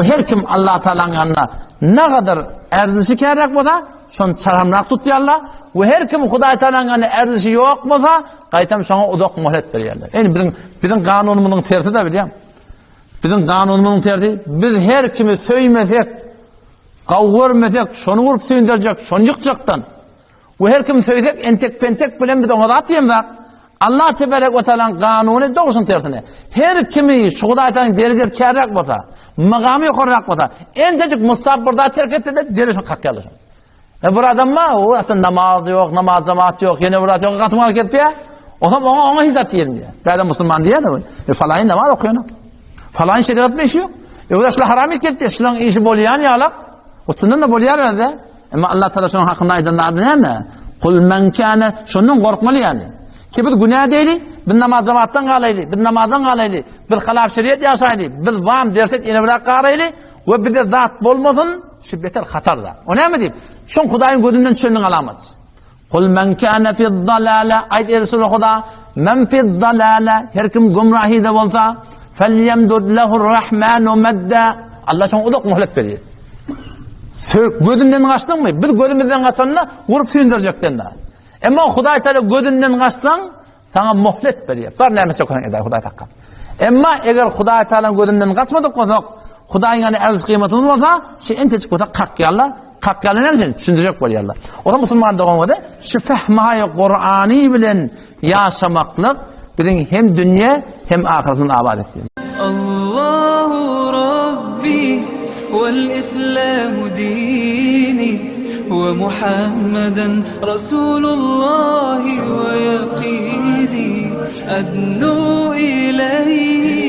Her kim Allah Teala'nın yanına ne kadar erzişi kerek bolsa, şon çaramrak tuttu Allah. Ve her kim Hudaý Teala'nın yanına erzişi yok bolsa, qaytam şoňa udak möhlet berýärler. Endi bizim kanunumyzyň terti de bilýär. Bizim kanunumyzyň terti, biz her kimi söýmesek, gawurmesek, şonu urup söýündirjek, şonu ýykjakdan. Ve her kim söýsek, entek pentek bilen biz oňa atýanlar. Allah Tebarek ve Teala'nın kanuny doguşun tertine. Her kimi şu Hudaý Teala'nın derejesi kerek bolsa, magamy ýokarrak bolsa, endejik musabbarda terk etdi de derejesi kakýarlar. Bir adam mı? O aslında namaz yok, namaz cemaat yok, yine burada yok, katım hareket etmiyor. O zaman ona hizmet diyelim diye. Ben de Müslüman diye de falan namaz okuyor. Falan şeriat bir şey yok. O da şla haram etti. Şlan işi bolyan ya. O tının da bolyan öyle. Ama Allah Teala şunun hakkında aydanlardı ne mi? Kul men kana şunun korkmalı yani. Ki biz günah değil, bir namaz cemaattan galaylı, bir namazdan galaylı, bir halaf şeriat yaşaylı, bir vam derset yine bırak galaylı ve bir de zat bolmasın, şu beter hatar da. O ne mi diyeyim? Şun Hudaýyň gözünden çölünün alamat. Kul men kana fi'd-dalale, ayet Resul Huda, men fi'd-dalale, her kim gumrahide bolsa, felyemdud lehu'r-rahmanu medda. Allah şoň udak möhlet berýär. Gözünden gaçdyň mı? Biz gözümizden gaçanna vurup süýündirjekden da. Emma Hudaý Teala gözünden gaçsaň, sana möhlet berýär. Bar näme çökän eder Hudaý Teala. Emma eger Hudaý Teala'nın gözünden gaçmadyk bolsak, Hudaýyň ýany erz kıymetini bolsa, şu enteçik bolsa kakýarlar. Kakýarlar näme düşündirjek bolýarlar. Ora musulman doganyda şu fehmahy Qur'any bilen ýaşamaklyk bilen hem dünýä hem ahiretini abad etdi. Allahu Rabbi vel İslamu dini ve Muhammeden Resulullah ve yaqini adnu ileyhi